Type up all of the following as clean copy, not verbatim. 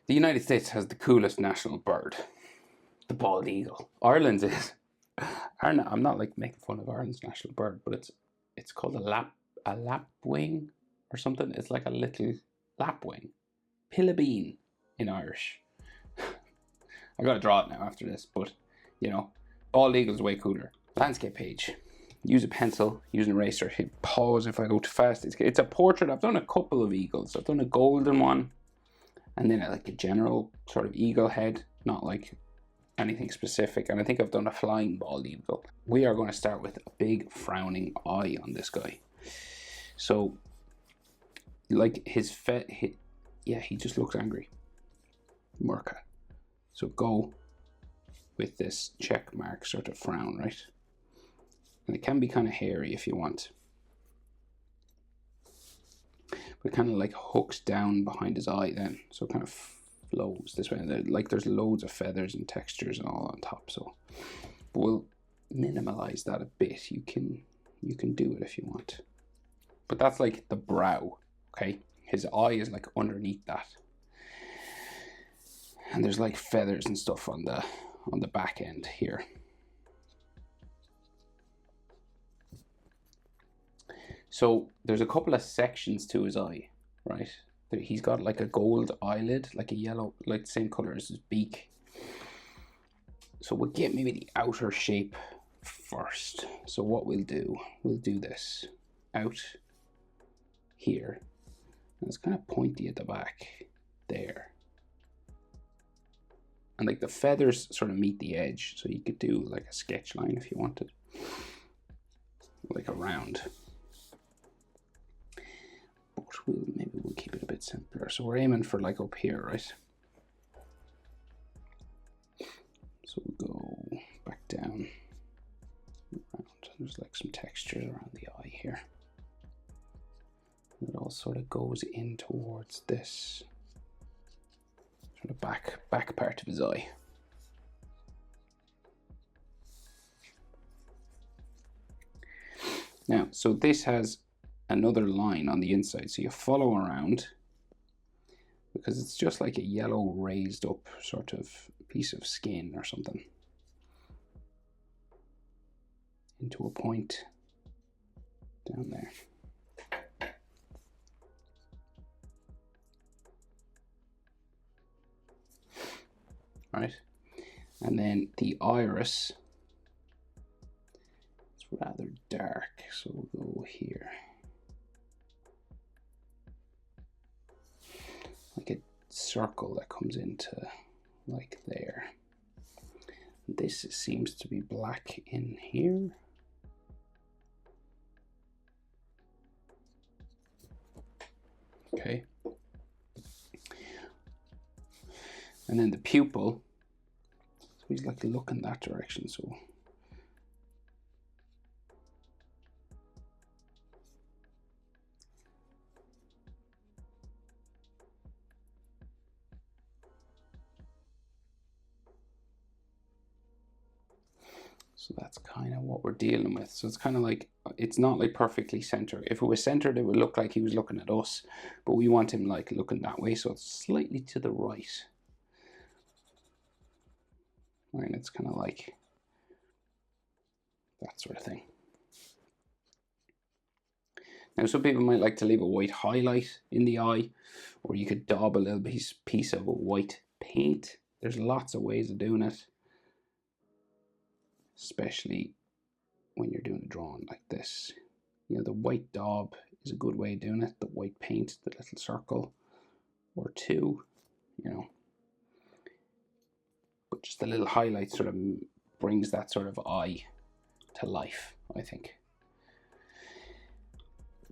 The United States has the coolest national bird, the bald eagle. Ireland's is. I'm not like making fun of Ireland's national bird, but it's called a lapwing or something. It's like a little lapwing, pillabine in Irish. I gotta draw it now after this, but you know, bald eagle's way cooler. Landscape page. Use a pencil, use an eraser. Hit pause if I go too fast. It's a portrait. I've done a couple of eagles. I've done a golden one, and then like a general sort of eagle head, not like anything specific. And I think I've done a flying bald eagle. We are going to start with a big frowning eye on this guy. So, like he just looks angry. Murka. So go with this check mark sort of frown, right? And it can be kind of hairy if you want. But it kind of like hooks down behind his eye then. So it kind of flows this way. And like there's loads of feathers and textures and all on top. So we'll minimize that a bit. You can do it if you want. But that's like the brow, okay? His eye is like underneath that. And there's like feathers and stuff on the back end here. So there's a couple of sections to his eye, right? He's got like a gold eyelid, like a yellow, like the same color as his beak. So we'll get maybe the outer shape first. So what we'll do this out here. And it's kind of pointy at the back there. And like the feathers sort of meet the edge. So you could do like a sketch line if you wanted. Like a round. But maybe we'll keep it a bit simpler. So we're aiming for like up here, right? So we'll go back down. Around. There's like some textures around the eye here. It all sort of goes in towards this sort of back part of his eye. Now, so this has another line on the inside, so you follow around because it's just like a yellow raised up sort of piece of skin or something into a point down there. Right, and then the iris is rather dark, so we'll go here. Like a circle that comes into like there. This seems to be black in here. Okay. And then the pupil, so he's like looking that direction, so that's kind of what we're dealing with. So it's kind of like, it's not like perfectly centered. If it was centered, it would look like he was looking at us, but we want him like looking that way, so it's slightly to the right. And it's kind of like that sort of thing. Now, some people might like to leave a white highlight in the eye, or you could daub a little piece of white paint. There's lots of ways of doing it, especially when you're doing a drawing like this. You know, the white daub is a good way of doing it. The white paint, the little circle or two, you know. But just a little highlight sort of brings that sort of eye to life, I think.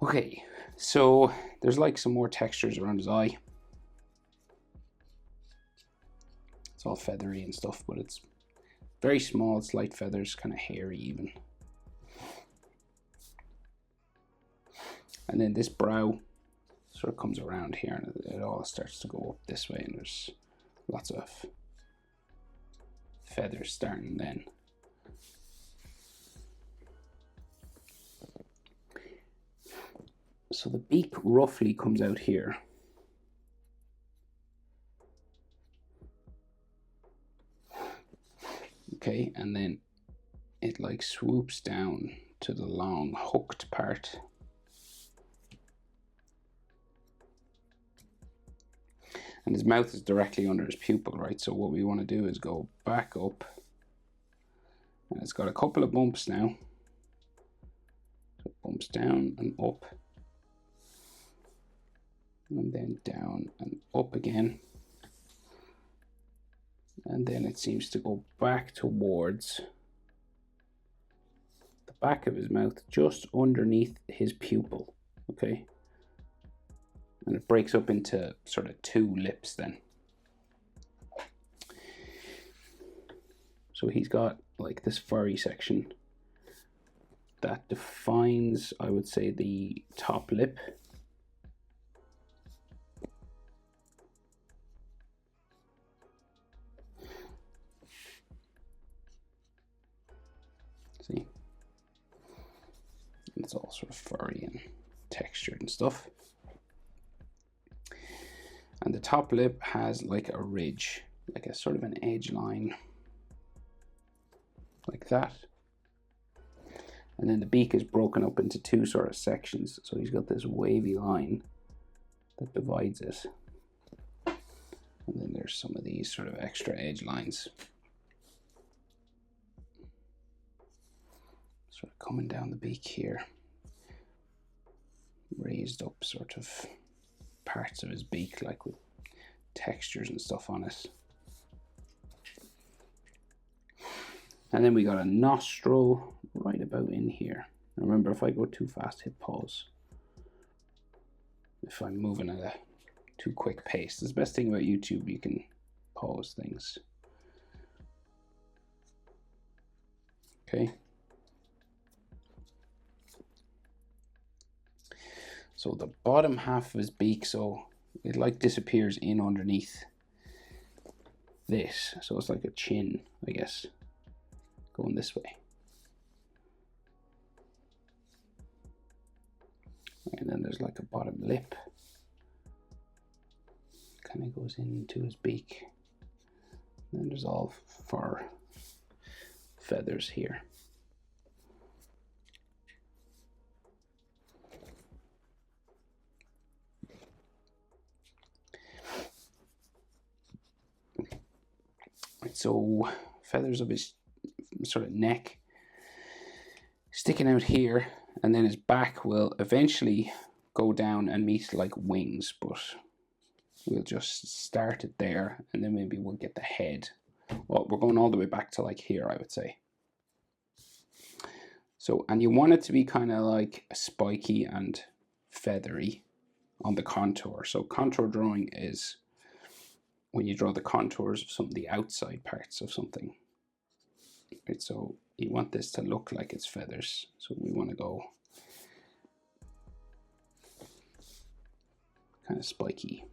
Okay, so there's like some more textures around his eye. It's all feathery and stuff, but it's very small, slight feathers, kind of hairy even. And then this brow sort of comes around here and it all starts to go up this way, and there's lots of feathers starting then. So the beak roughly comes out here. Okay, and then it like swoops down to the long hooked part. And his mouth is directly under his pupil, right? So what we want to do is go back up. And it's got a couple of bumps now. So it bumps down and up. And then down and up again. And then it seems to go back towards the back of his mouth, just underneath his pupil, okay? And it breaks up into sort of two lips then. So he's got like this furry section that defines, I would say, the top lip. See? It's all sort of furry and textured and stuff. And the top lip has like a ridge, like a sort of an edge line, like that. And then the beak is broken up into two sort of sections. So he's got this wavy line that divides it. And then there's some of these sort of extra edge lines. Sort of coming down the beak here. Raised up sort of parts of his beak, like with textures and stuff on it. And then we got a nostril right about in here. Remember, if I go too fast, hit pause. If I'm moving at a too quick pace. That's the best thing about YouTube, you can pause things. Okay. So the bottom half of his beak, so it like disappears in underneath this. So it's like a chin, I guess, going this way. And then there's like a bottom lip. Kind of goes into his beak. And then there's all fur feathers here. So feathers of his sort of neck sticking out here, and then his back will eventually go down and meet like wings, but we'll just start it there, and then maybe we'll get the head. Well, we're going all the way back to like here, I would say. So, and you want it to be kind of like spiky and feathery on the contour. So contour drawing is when you draw the contours of some of the outside parts of something. Right, so you want this to look like it's feathers. So we want to go kind of spiky.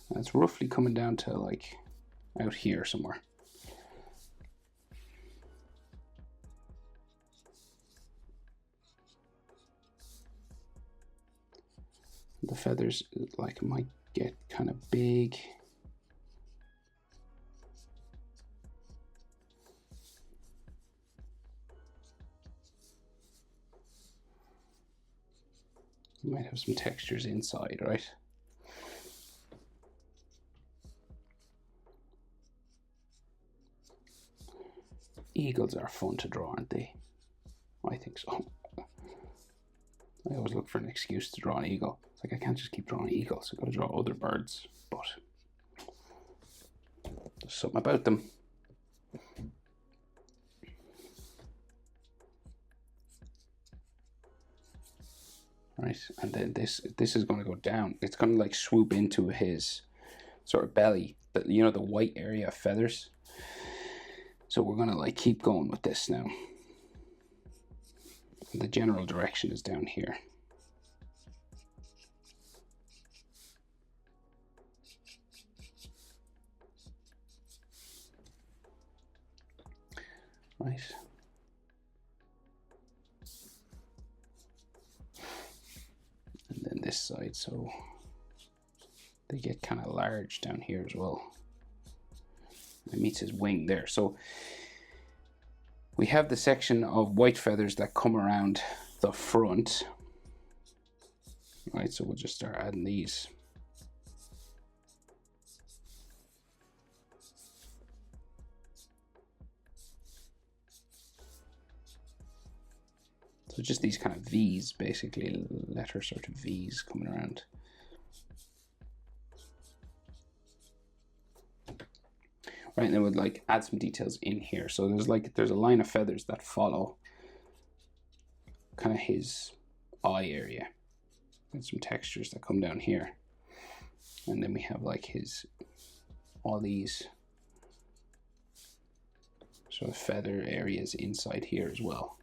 That's roughly coming down to like out here somewhere. The feathers like might get kind of big. You might have some textures inside, right? Eagles are fun to draw, aren't they? I think so. I always look for an excuse to draw an eagle. It's like I can't just keep drawing eagles. I've got to draw other birds, but there's something about them. Right, and then this is going to go down. It's going to like swoop into his sort of belly, but you know, the white area of feathers. So we're going to like keep going with this now. The general direction is down here. Right. And then this side, so they get kind of large down here as well. It meets his wing there. So we have the section of white feathers that come around the front. Right, so we'll just start adding these. So just these kind of V's, basically, letter sort of V's coming around. Right, and then we'd like add some details in here. So there's a line of feathers that follow kind of his eye area, and some textures that come down here. And then we have like all these sort of feather areas inside here as well.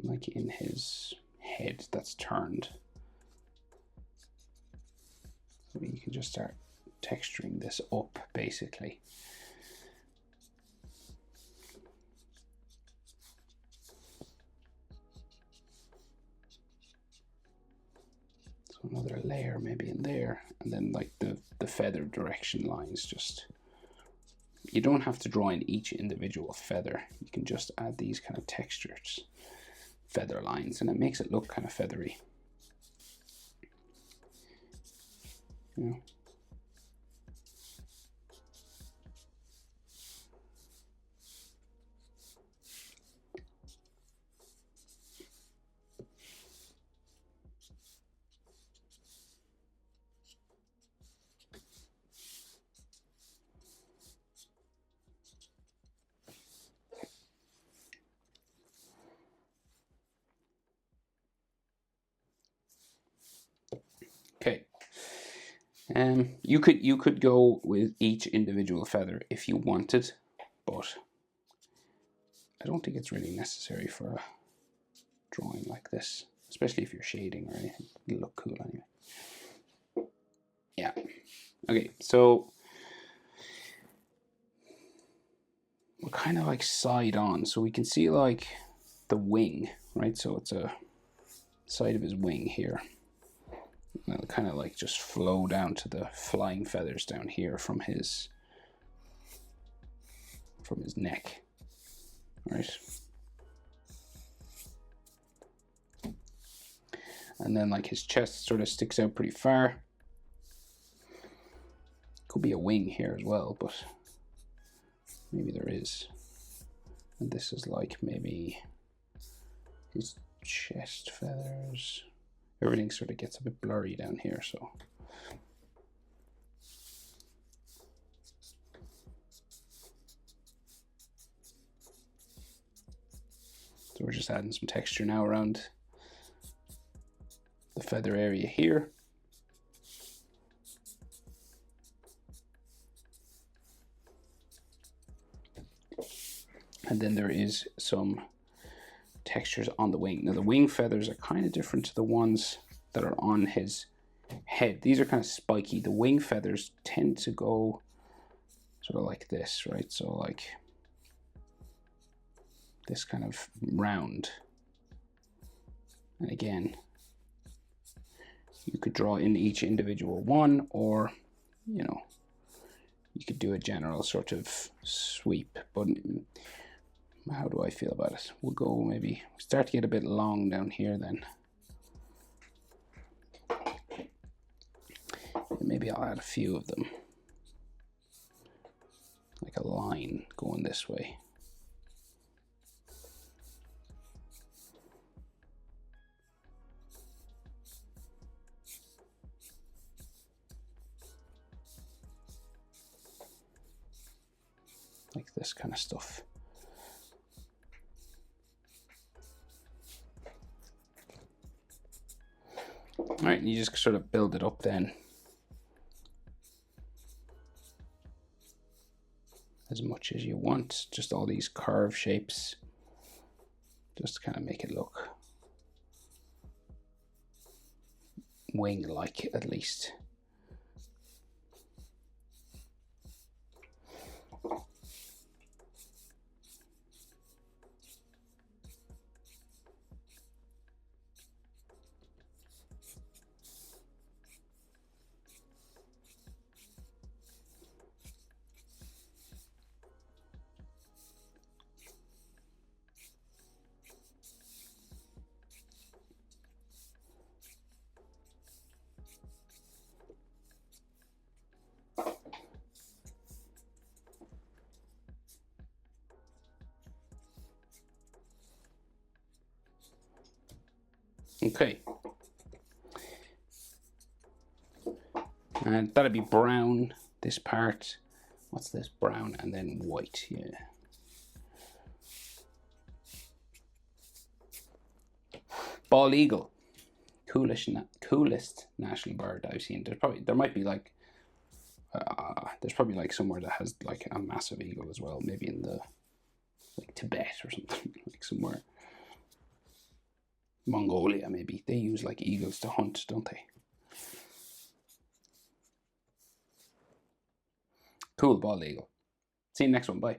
Like in his head that's turned. So you can just start texturing this up basically. So another layer maybe in there, and then like the feather direction lines, just, you don't have to draw in each individual feather. You can just add these kind of textures, feather lines, and it makes it look kind of feathery. You know. Okay. You could go with each individual feather if you wanted, but I don't think it's really necessary for a drawing like this, especially if you're shading or anything. It'll look cool anyway. Yeah. Okay, so we're kind of like side on, so we can see like the wing, right? So it's a side of his wing here. And it'll kind of like just flow down to the flying feathers down here from his neck, right? And then like his chest sort of sticks out pretty far. Could be a wing here as well, but maybe there is. And this is like maybe his chest feathers. Everything sort of gets a bit blurry down here, so. So we're just adding some texture now around the feather area here. And then there is some textures on the wing. Now the wing feathers are kind of different to the ones that are on his head. These are kind of spiky. The wing feathers tend to go sort of like this, right? So like this kind of round. And again, you could draw in each individual one, or, you know, you could do a general sort of sweep. But how do I feel about it? We'll go maybe start to get a bit long down here then. And maybe I'll add a few of them. Like a line going this way. Like this kind of stuff. All right, and you just sort of build it up then as much as you want. Just all these curve shapes, just to kind of make it look wing-like at least. Okay. And that'd be brown, this part. What's this? Brown and then white, yeah. Bald eagle. Coolest national bird I've seen. There might be like, there's probably like somewhere that has like a massive eagle as well. Maybe in the, like Tibet or something, like somewhere. Mongolia, maybe. They use like eagles to hunt, don't they? Cool, bald eagle. See you next one. Bye.